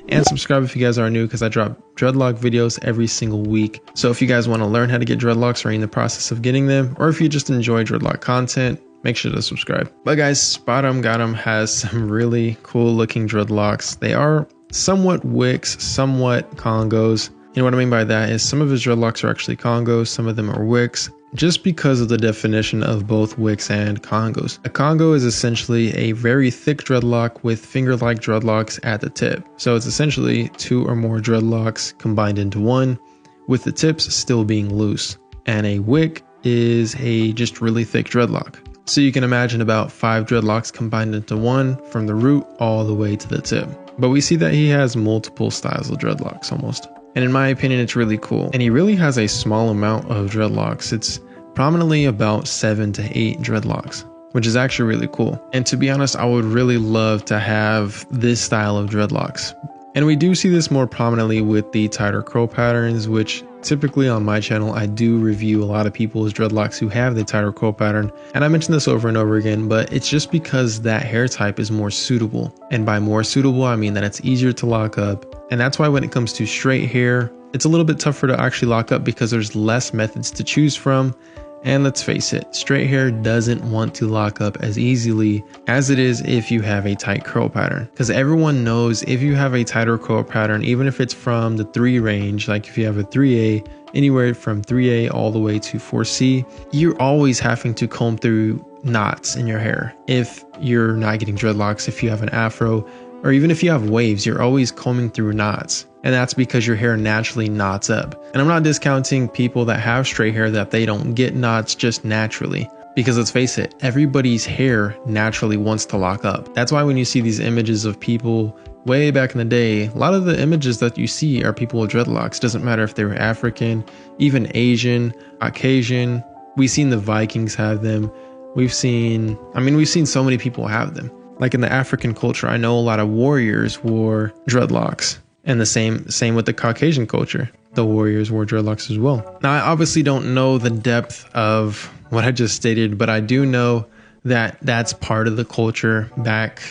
and subscribe if you guys are new because I drop dreadlock videos every single week. So if you guys want to learn how to get dreadlocks or are in the process of getting them, or if you just enjoy dreadlock content, make sure to subscribe. But guys, Spotemgottem has some really cool looking dreadlocks. They are somewhat wicks, somewhat Congos. You know what I mean by that is some of his dreadlocks are actually Congos, some of them are wicks, just because of the definition of both wicks and Congos. A Congo is essentially a very thick dreadlock with finger-like dreadlocks at the tip. So it's essentially two or more dreadlocks combined into one, with the tips still being loose. And a wick is a just really thick dreadlock. So you can imagine about 5 dreadlocks combined into one from the root all the way to the tip. But we see that he has multiple styles of dreadlocks almost. And in my opinion, it's really cool. And he really has a small amount of dreadlocks. It's prominently about 7 to 8 dreadlocks, which is actually really cool. And to be honest, I would really love to have this style of dreadlocks. And we do see this more prominently with the tighter curl patterns, which typically on my channel, I do review a lot of people's dreadlocks who have the tighter curl pattern. And I mention this over and over again, but it's just because that hair type is more suitable. And by more suitable, I mean that it's easier to lock up. And that's why when it comes to straight hair, it's a little bit tougher to actually lock up because there's less methods to choose from. And let's face it, straight hair doesn't want to lock up as easily as it is if you have a tight curl pattern. Because everyone knows if you have a tighter curl pattern, even if it's from the 3 range, like if you have a 3A, anywhere from 3A all the way to 4C, you're always having to comb through knots in your hair. If you're not getting dreadlocks, if you have an afro, or even if you have waves, you're always combing through knots. And that's because your hair naturally knots up. And I'm not discounting people that have straight hair that they don't get knots just naturally. Because let's face it, everybody's hair naturally wants to lock up. That's why when you see these images of people way back in the day, a lot of the images that you see are people with dreadlocks. Doesn't matter if they were African, even Asian, Caucasian. We've seen the Vikings have them. We've seen so many people have them. Like in the African culture, I know a lot of warriors wore dreadlocks. And the same with the Caucasian culture. The warriors wore dreadlocks as well. Now, I obviously don't know the depth of what I just stated, but I do know that that's part of the culture back,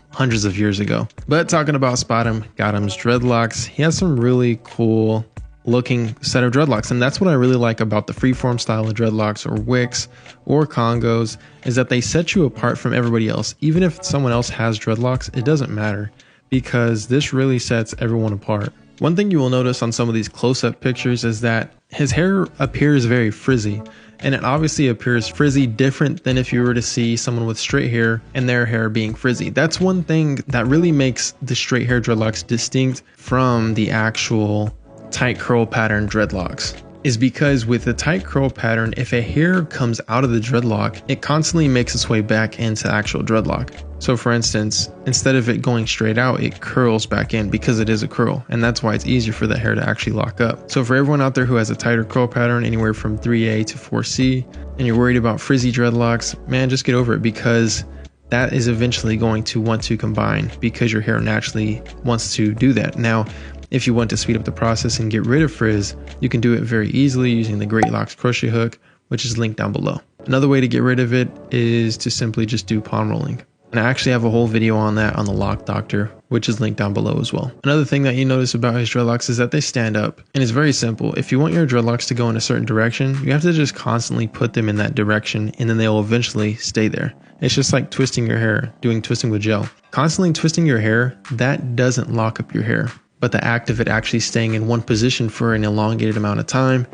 hundreds of years ago. But talking about Spotemgottem's dreadlocks, he has some really cool looking set of dreadlocks. And that's what I really like about the freeform style of dreadlocks or wicks or Congos, is that they set you apart from everybody else. Even if someone else has dreadlocks, it doesn't matter, because this really sets everyone apart. One thing you will notice on some of these close-up pictures is that his hair appears very frizzy, and it obviously appears frizzy different than if you were to see someone with straight hair and their hair being frizzy. That's one thing that really makes the straight hair dreadlocks distinct from the actual tight curl pattern dreadlocks. Is because with the tight curl pattern, if a hair comes out of the dreadlock, it constantly makes its way back into actual dreadlock. So for instance, instead of it going straight out, it curls back in because it is a curl. And that's why it's easier for the hair to actually lock up. So for everyone out there who has a tighter curl pattern, anywhere from 3A to 4C, and you're worried about frizzy dreadlocks, man, just get over it, because that is eventually going to want to combine because your hair naturally wants to do that. Now, if you want to speed up the process and get rid of frizz, you can do it very easily using the Locs crochet hook, which is linked down below. Another way to get rid of it is to simply just do palm rolling. And I actually have a whole video on that on the Loc Doctor, which is linked down below as well. Another thing that you notice about his dreadlocks is that they stand up. And it's very simple. If you want your dreadlocks to go in a certain direction, you have to just constantly put them in that direction, and then they will eventually stay there. It's just like twisting your hair, doing twisting with gel. Constantly twisting your hair, that doesn't lock up your hair. But the act of it actually staying in one position for an elongated amount of time,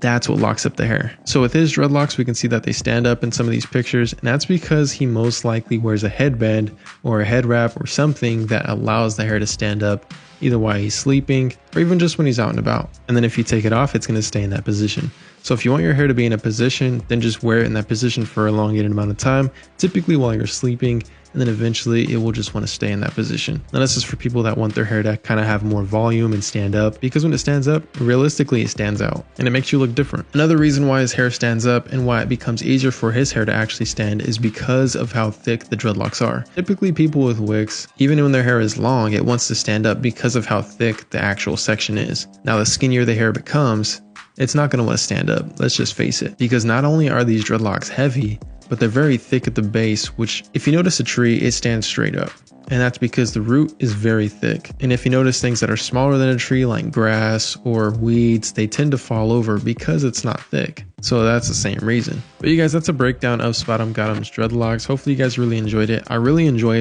that's what locks up the hair. So with his dreadlocks, we can see that they stand up in some of these pictures, and that's because he most likely wears a headband or a head wrap or something that allows the hair to stand up, either while he's sleeping or even just when he's out and about. And then if you take it off, it's going to stay in that position. So if you want your hair to be in a position, then just wear it in that position for an elongated amount of time, typically while you're sleeping, and then eventually it will just want to stay in that position. Now this is for people that want their hair to kind of have more volume and stand up, because when it stands up, realistically it stands out and it makes you look different. Another reason why his hair stands up and why it becomes easier for his hair to actually stand is because of how thick the dreadlocks are. Typically people with wigs, even when their hair is long, it wants to stand up because of how thick the actual section is. Now the skinnier the hair becomes, it's not going to want to stand up, let's just face it, because not only are these dreadlocks heavy, but they're very thick at the base, which if you notice a tree, it stands straight up. And that's because the root is very thick. And if you notice things that are smaller than a tree like grass or weeds, they tend to fall over because it's not thick. So that's the same reason. But you guys, that's a breakdown of Spotemgottem's dreadlocks. Hopefully you guys really enjoyed it. I really enjoy